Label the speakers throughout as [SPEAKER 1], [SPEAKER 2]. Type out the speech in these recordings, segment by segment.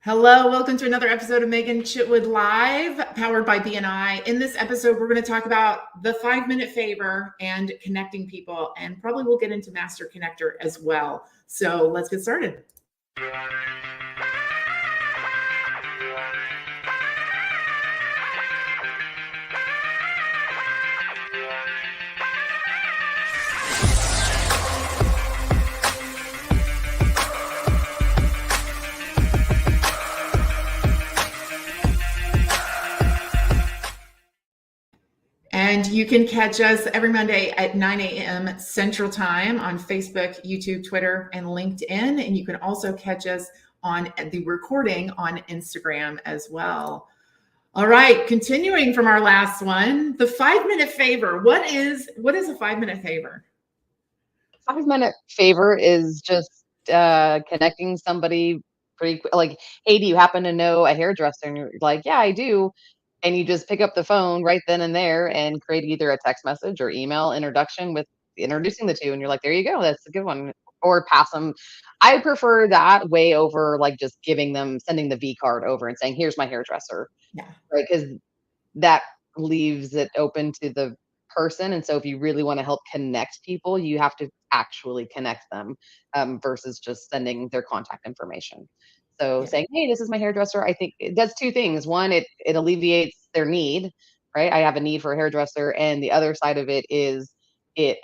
[SPEAKER 1] Hello, welcome to another episode of Meaghan Chitwood Live, powered by BNI. In this episode, we're going to talk about the 5-minute favor and connecting people, and probably we'll get into Master Connector as well. So let's get started. And you can catch us every Monday at 9 a.m. Central Time on Facebook, YouTube, Twitter, and LinkedIn. And you can also catch us on the recording on Instagram as well. All right, continuing from our last one, the 5-minute favor. What is a 5-minute favor?
[SPEAKER 2] 5-minute favor is just connecting somebody pretty quick. Like, hey, do you happen to know a hairdresser? And you're like, yeah, I do. And you just pick up the phone right then and there and create either a text message or email introduction with introducing the two. And you're like, there you go. That's a good one. Or pass them. I prefer that way over like just sending the V card over and saying, here's my hairdresser.
[SPEAKER 1] Yeah.
[SPEAKER 2] Right. Because that leaves it open to the person. And so if you really want to help connect people, you have to actually connect them versus just sending their contact information. So saying, hey, this is my hairdresser, I think it does two things. One, it alleviates their need, right? I have a need for a hairdresser. And the other side of it is it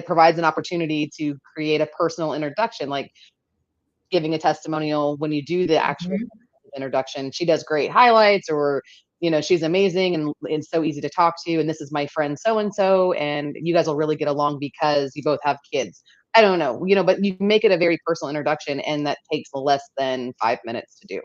[SPEAKER 2] provides an opportunity to create a personal introduction, like giving a testimonial when you do the actual introduction. She does great highlights, or she's amazing and so easy to talk to, and this is my friend so and so, and you guys will really get along because you both have kids. I don't know, but you make it a very personal introduction, and that takes less than 5 minutes to do.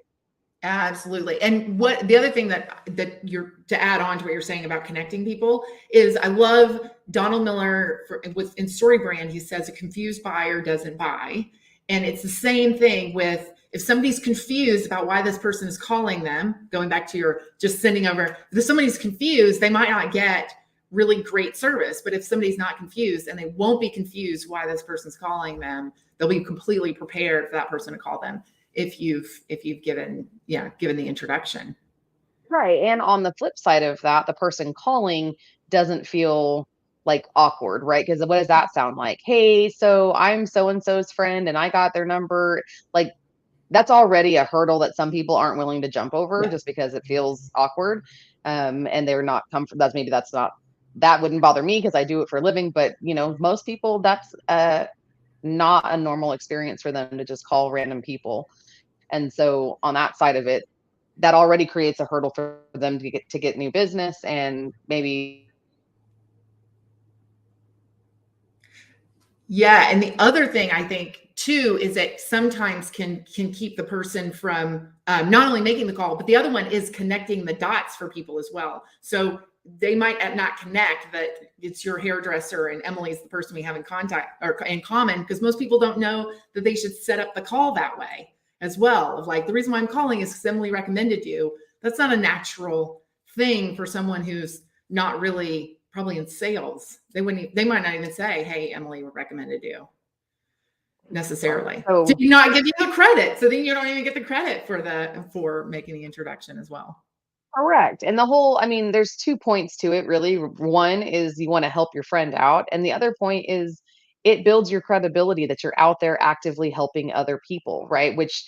[SPEAKER 1] Absolutely. And what the other thing that you're to add on to what you're saying about connecting people is, I love Donald Miller in Story Brand. He says a confused buyer doesn't buy. And it's the same thing with, if somebody's confused about why this person is calling them, going back to your just sending over, if somebody's confused, they might not get really great service. But if somebody's not confused, and they won't be confused why this person's calling them, they'll be completely prepared for that person to call them if you've given the introduction.
[SPEAKER 2] Right. And on the flip side of that, the person calling doesn't feel like awkward, right? Because what does that sound like? Hey, so I'm so and so's friend and I got their number. Like, that's already a hurdle that some people aren't willing to jump over just because it feels awkward. And they're not comfortable. That wouldn't bother me because I do it for a living. But, most people, that's not a normal experience for them to just call random people. And so on that side of it, that already creates a hurdle for them to get new business, and maybe.
[SPEAKER 1] Yeah. And the other thing I think too is that sometimes can keep the person from not only making the call, but the other one is connecting the dots for people as well. So they might not connect that it's your hairdresser and Emily's the person we have in contact or in common, because most people don't know that they should set up the call that way as well. Of like, the reason why I'm calling is because Emily recommended you. That's not a natural thing for someone who's not really probably in sales. They might not even say, hey, Emily recommended you necessarily.
[SPEAKER 2] So
[SPEAKER 1] Did not give you the credit. So then you don't even get the credit for making the introduction as well.
[SPEAKER 2] correct. And there's 2 points to it really. One is you want to help your friend out, and the other point is it builds your credibility that you're out there actively helping other people, right? Which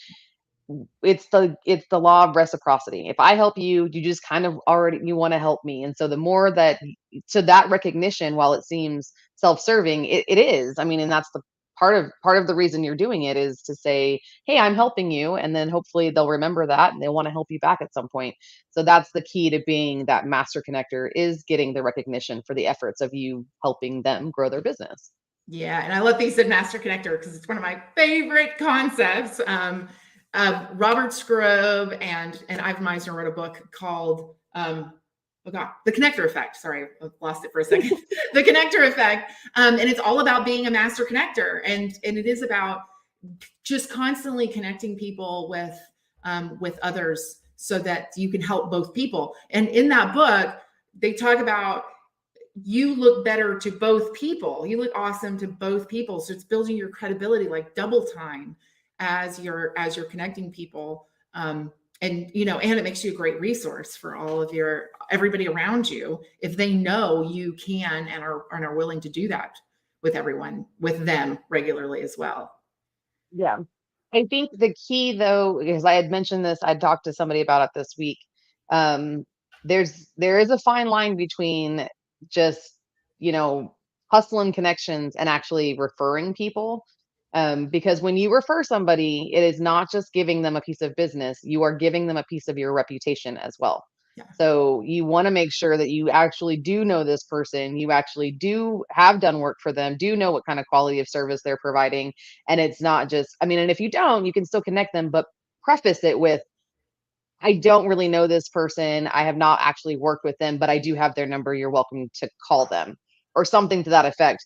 [SPEAKER 2] it's the law of reciprocity. If I help you, you just kind of already you want to help me. And so the more that so that recognition, while it seems self-serving, it is. And that's the part of the reason you're doing it, is to say, hey, I'm helping you, and then hopefully they'll remember that and they want to help you back at some point. So that's the key to being that master connector, is getting the recognition for the efforts of you helping them grow their business.
[SPEAKER 1] Yeah, and I love that you said master connector because it's one of my favorite concepts. Robert Scrobe and Ivan Meisner wrote a book called The Connector Effect. Sorry, I lost it for a second. The Connector Effect, and it's all about being a master connector, and it is about just constantly connecting people with others so that you can help both people. And in that book, they talk about you look better to both people. You look awesome to both people. So it's building your credibility like double time as you're connecting people And and it makes you a great resource for all of everybody around you if they know you can and are willing to do that with them regularly as well.
[SPEAKER 2] Yeah. I think the key though, because I had mentioned this, I talked to somebody about it this week. Um, there is a fine line between just, you know, hustling connections and actually referring people. Because when you refer somebody, it is not just giving them a piece of business, you are giving them a piece of your reputation as well.
[SPEAKER 1] Yeah.
[SPEAKER 2] So you want to make sure that you actually do know this person, you actually do have done work for them, do know what kind of quality of service they're providing, and it's not just, I mean, and if you don't, you can still connect them, but preface it with, I don't really know this person. I have not actually worked with them, but I do have their number. You're welcome to call them or something to that effect.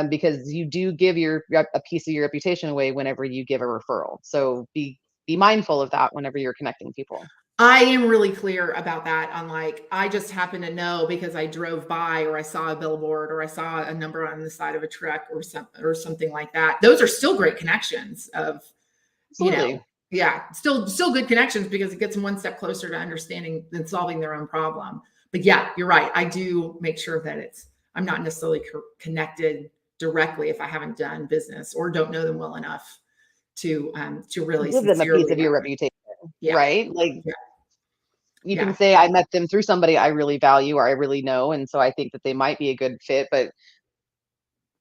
[SPEAKER 2] Because you do give a piece of your reputation away whenever you give a referral. So be mindful of that whenever you're connecting people.
[SPEAKER 1] I am really clear about that on like, I just happen to know because I drove by or I saw a billboard or I saw a number on the side of a truck or something like that. Those are still great connections of, you know,
[SPEAKER 2] Absolutely.
[SPEAKER 1] yeah, still good connections because it gets them one step closer to understanding and solving their own problem. But yeah, you're right. I do make sure that I'm not necessarily connected directly if I haven't done business or don't know them well enough to really
[SPEAKER 2] Give them a piece
[SPEAKER 1] sincerely
[SPEAKER 2] of your
[SPEAKER 1] reference.
[SPEAKER 2] reputation,
[SPEAKER 1] Yeah,
[SPEAKER 2] right? Like
[SPEAKER 1] yeah,
[SPEAKER 2] you can
[SPEAKER 1] yeah.
[SPEAKER 2] say, I met them through somebody I really value or I really know. And so I think that they might be a good fit, but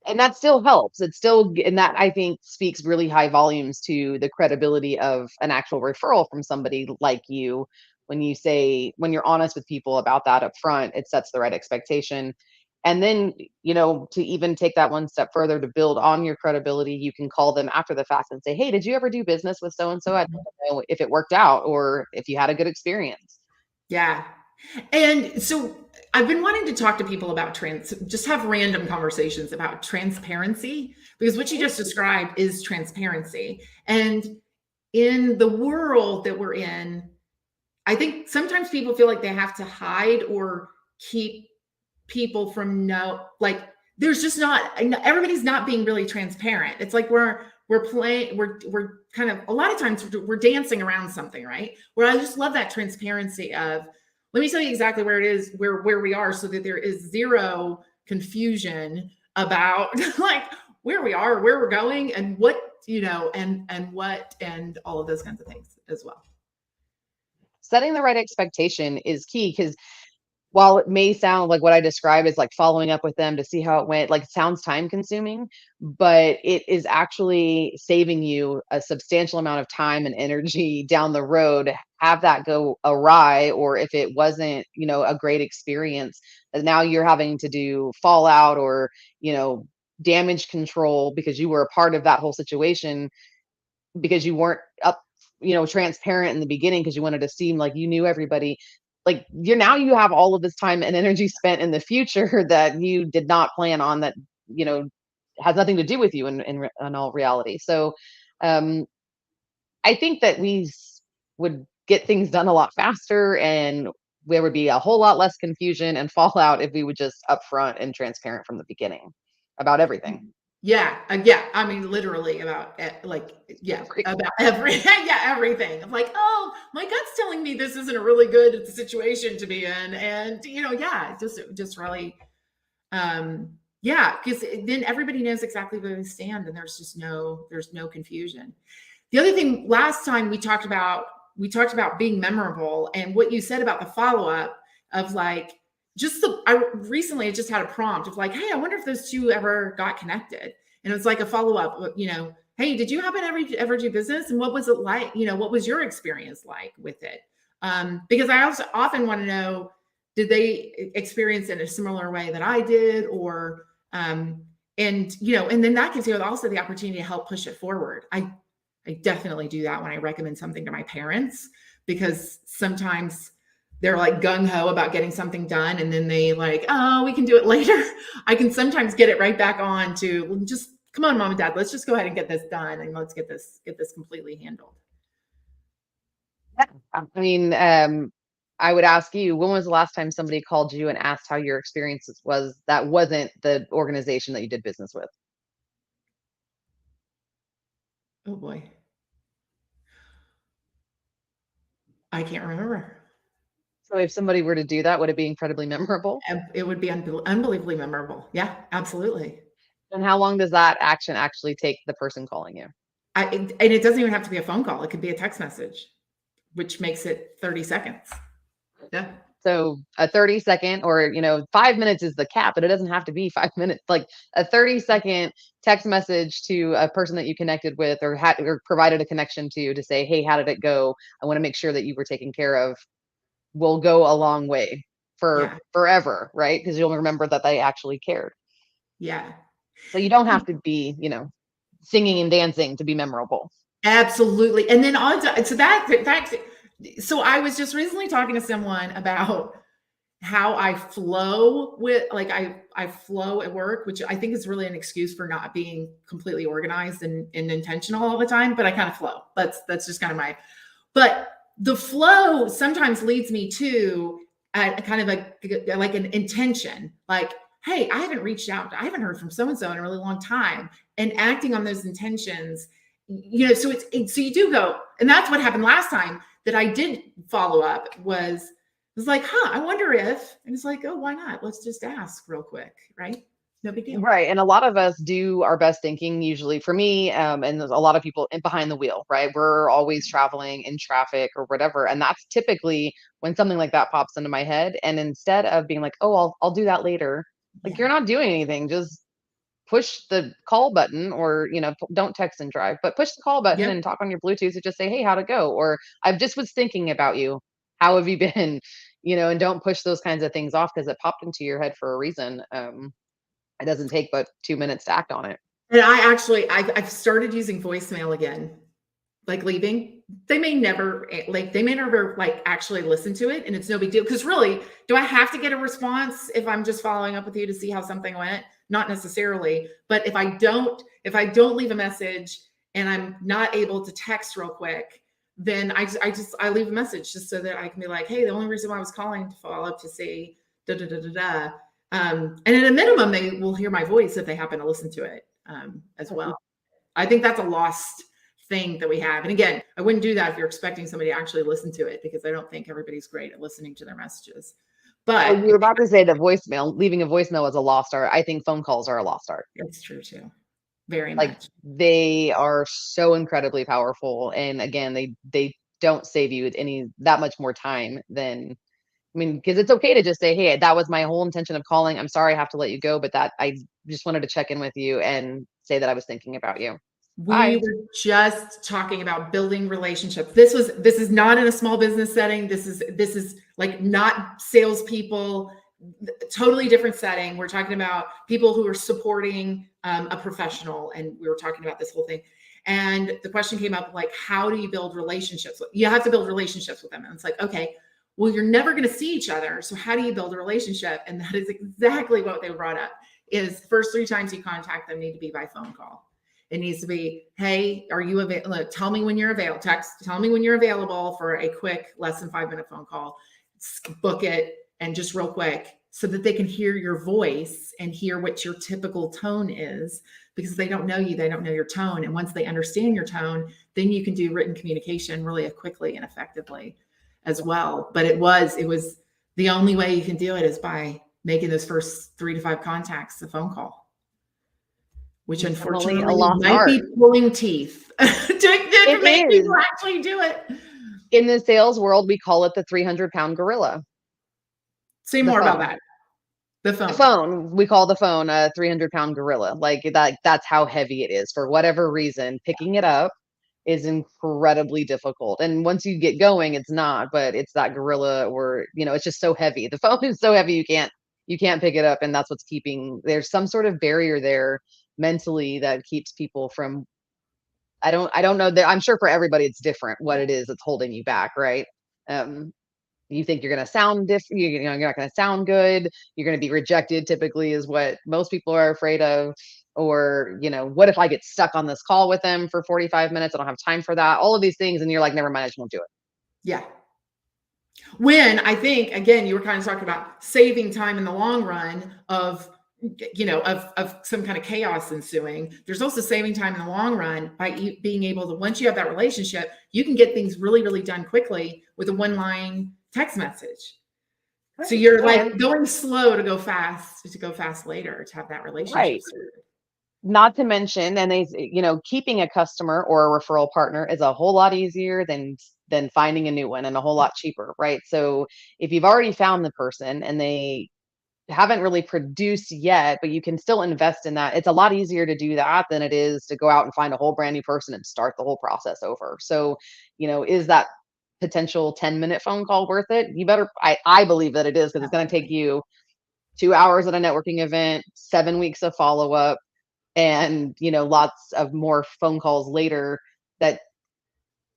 [SPEAKER 2] and that still helps. It's still, and that I think speaks really high volumes to the credibility of an actual referral from somebody like you. When you say, when you're honest with people about that up front, it sets the right expectation. And then, to even take that one step further to build on your credibility, you can call them after the fact and say, hey, did you ever do business with so and so? I'd like to know if it worked out or if you had a good experience.
[SPEAKER 1] Yeah. And so I've been wanting to talk to people about just have random conversations about transparency because what you just described is transparency. And in the world that we're in, I think sometimes people feel like they have to hide or keep people from like there's just not everybody's not being really transparent. It's like we're playing we're kind of a lot of times we're dancing around something, right? Where I just love that transparency of let me tell you exactly where it is where we are so that there is zero confusion about like where we are, where we're going and what, and what and all of those kinds of things as well.
[SPEAKER 2] Setting the right expectation is key because while it may sound like what I described is like following up with them to see how it went, like it sounds time consuming, but it is actually saving you a substantial amount of time and energy down the road. Have that go awry, or if it wasn't, a great experience, and now you're having to do fallout or, you know, damage control because you were a part of that whole situation because you weren't up, transparent in the beginning because you wanted to seem like you knew everybody. Like you have all of this time and energy spent in the future that you did not plan on that, you know, has nothing to do with you in all reality. So um I think that would get things done a lot faster and there would be a whole lot less confusion and fallout if we would just upfront and transparent from the beginning about everything.
[SPEAKER 1] Yeah, yeah. I mean, literally about like, yeah, about every, yeah, everything. I'm like, oh, my gut's telling me this isn't a really good situation to be in, and yeah, just really, yeah, because then everybody knows exactly where they stand, and there's no confusion. The other thing, last time we talked about being memorable, and what you said about the follow up of like I just had a prompt of like, hey, I wonder if those two ever got connected, and it's like a follow up, hey, did you happen to ever do business, and what was it like? What was your experience like with it? Because I also often want to know, did they experience it in a similar way that I did, or and then that gives you also the opportunity to help push it forward. I definitely do that when I recommend something to my parents because sometimes they're like gung ho about getting something done and then they like, oh, we can do it later. I can sometimes get it right back on to just come on, mom and dad, let's just go ahead and get this done and let's get this completely handled.
[SPEAKER 2] Yeah. I mean, I would ask you, when was the last time somebody called you and asked how your experiences was that wasn't the organization that you did business with?
[SPEAKER 1] Oh boy. I can't remember.
[SPEAKER 2] So if somebody were to do that, would it be incredibly memorable?
[SPEAKER 1] It would be unbelievably memorable. Yeah, absolutely.
[SPEAKER 2] And how long does that action actually take the person calling you?
[SPEAKER 1] And it doesn't even have to be a phone call. It could be a text message, which makes it 30 seconds. Yeah.
[SPEAKER 2] So a 30-second or, 5 minutes is the cap, but it doesn't have to be 5 minutes. Like a 30-second text message to a person that you connected with or had or provided a connection to say, hey, how did it go? I want to make sure that you were taken care of will go a long way for
[SPEAKER 1] Yeah.
[SPEAKER 2] forever, right? Because you'll remember that they actually cared.
[SPEAKER 1] Yeah.
[SPEAKER 2] So you don't have to be, singing and dancing to be memorable.
[SPEAKER 1] Absolutely. And then on so I was just recently talking to someone about how I flow with like I flow at work, which I think is really an excuse for not being completely organized and intentional all the time, but I kind of flow. That's just kind of my but the flow sometimes leads me to a kind of like an intention, like, hey, I haven't reached out, I haven't heard from so and so in a really long time, and acting on those intentions. So so you do go, and that's what happened last time that I did follow up was like, I wonder if, and it's like, oh, why not? Let's just ask real quick, right? No big deal.
[SPEAKER 2] Right. And a lot of us do our best thinking, usually for me, and there's a lot of people behind the wheel, right? We're always traveling in traffic or whatever. And that's typically when something like that pops into my head. And instead of being like, oh, I'll do that later, like
[SPEAKER 1] Yeah.
[SPEAKER 2] you're not doing anything. Just push the call button or, don't text and drive, but push the call button
[SPEAKER 1] Yep.
[SPEAKER 2] and talk on your Bluetooth and just say, hey, how'd it go? Or I just was thinking about you. How have you been? And don't push those kinds of things off because it popped into your head for a reason. It doesn't take but 2 minutes to act on it.
[SPEAKER 1] And I've started using voicemail again, like leaving. They may never like actually listen to it, and it's no big deal. Because really, do I have to get a response if I'm just following up with you to see how something went? Not necessarily. But if I don't leave a message and I'm not able to text real quick, then I leave a message just so that I can be like, hey, the only reason why I was calling to follow up to see da da da da da. And at a minimum, they will hear my voice if they happen to listen to it as well. I think that's a lost thing that we have. And again, I wouldn't do that if you're expecting somebody to actually listen to it, because I don't think everybody's great at listening to their messages.
[SPEAKER 2] Oh,
[SPEAKER 1] But
[SPEAKER 2] you were about to say that leaving a voicemail is a lost art. I think phone calls are a lost art.
[SPEAKER 1] it's true too, very
[SPEAKER 2] Like
[SPEAKER 1] much.
[SPEAKER 2] they are so incredibly powerful. And again, they don't save you any that much more time than because it's okay to just say, hey, that was my whole intention of calling. I'm sorry I have to let you go, but that I just wanted to check in with you and say that I was thinking about you.
[SPEAKER 1] We
[SPEAKER 2] Bye.
[SPEAKER 1] were just talking about building relationships. This is not in a small business setting. This is like not salespeople, totally different setting. We're talking about people who are supporting a professional, and we were talking about this whole thing. And the question came up like, how do you build relationships? You have to build relationships with them. And it's like, okay, well, you're never going to see each other. So how do you build a relationship? And that is exactly what they brought up. Is first 3 times you contact them need to be by phone call. It needs to be, hey, are you available? Tell me when you're available. Tell me when you're available for a quick, less than 5-minute phone call. Book it, and just real quick, so that they can hear your voice and hear what your typical tone is, because they don't know you, they don't know your tone. And once they understand your tone, then you can do written communication really quickly and effectively as well. But it was the only way you can do it is by making those first 3 to 5 contacts a phone call, which
[SPEAKER 2] Definitely a
[SPEAKER 1] unfortunately
[SPEAKER 2] lost
[SPEAKER 1] might
[SPEAKER 2] art.
[SPEAKER 1] be pulling teeth to
[SPEAKER 2] It
[SPEAKER 1] make
[SPEAKER 2] is.
[SPEAKER 1] people actually do it.
[SPEAKER 2] In the sales world, we call it the 300-pound gorilla.
[SPEAKER 1] Say
[SPEAKER 2] The
[SPEAKER 1] more about
[SPEAKER 2] phone.
[SPEAKER 1] that. The
[SPEAKER 2] The
[SPEAKER 1] phone.
[SPEAKER 2] phone, we call the phone a 300-pound gorilla. Like that's how heavy it is. For whatever reason, picking it up is incredibly difficult. And once you get going, it's not, but it's that gorilla or, it's just so heavy. The phone is so heavy you can't pick it up. And that's what's there's some sort of barrier there mentally that keeps people from I don't know that I'm sure for everybody it's different what it is that's holding you back, right? Um, you think you're going to sound different, you're not going to sound good, you're going to be rejected typically is what most people are afraid of. Or, what if I get stuck on this call with them for 45 minutes? I don't have time for that. All of these things. And you're like, never mind, I just won't do it.
[SPEAKER 1] Yeah. When I think, again, you were kind of talking about saving time in the long run of of some kind of chaos ensuing. There's also saving time in the long run by being able to, once you have that relationship, you can get things really, really done quickly with a one-line text message. Right. So you're like going slow to go fast later, to have that relationship started.
[SPEAKER 2] Not to mention, and keeping a customer or a referral partner is a whole lot easier than finding a new one, and a whole lot cheaper, right? So if you've already found the person and they haven't really produced yet, but you can still invest in that, it's a lot easier to do that than it is to go out and find a whole brand new person and start the whole process over. So, is that potential 10-minute phone call worth it? I believe that it is, because it's going to take you 2 hours at a networking event, 7 weeks of follow-up, and lots of more phone calls later that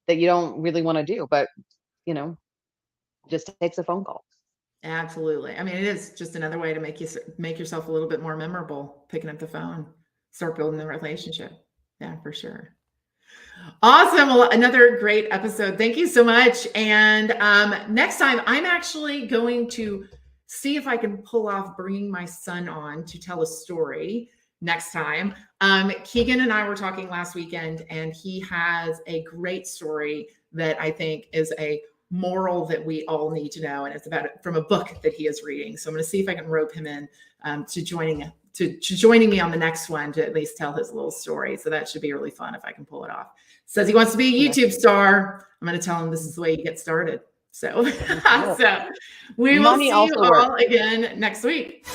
[SPEAKER 2] you don't really want to do, but just takes a phone call.
[SPEAKER 1] Absolutely. I mean, it is just another way to make yourself a little bit more memorable, picking up the phone, start building the relationship. Yeah, for sure. Awesome. Well, another great episode. Thank you so much. And next time, I'm actually going to see if I can pull off bringing my son on to tell a story next time. Keegan and I were talking last weekend, and he has a great story that I think is a moral that we all need to know. And it's from a book that he is reading. So I'm going to see if I can rope him in to joining me on the next one to at least tell his little story. So that should be really fun if I can pull it off. Says he wants to be a YouTube star. I'm going to tell him this is the way you get started. So, we will see you all again next week.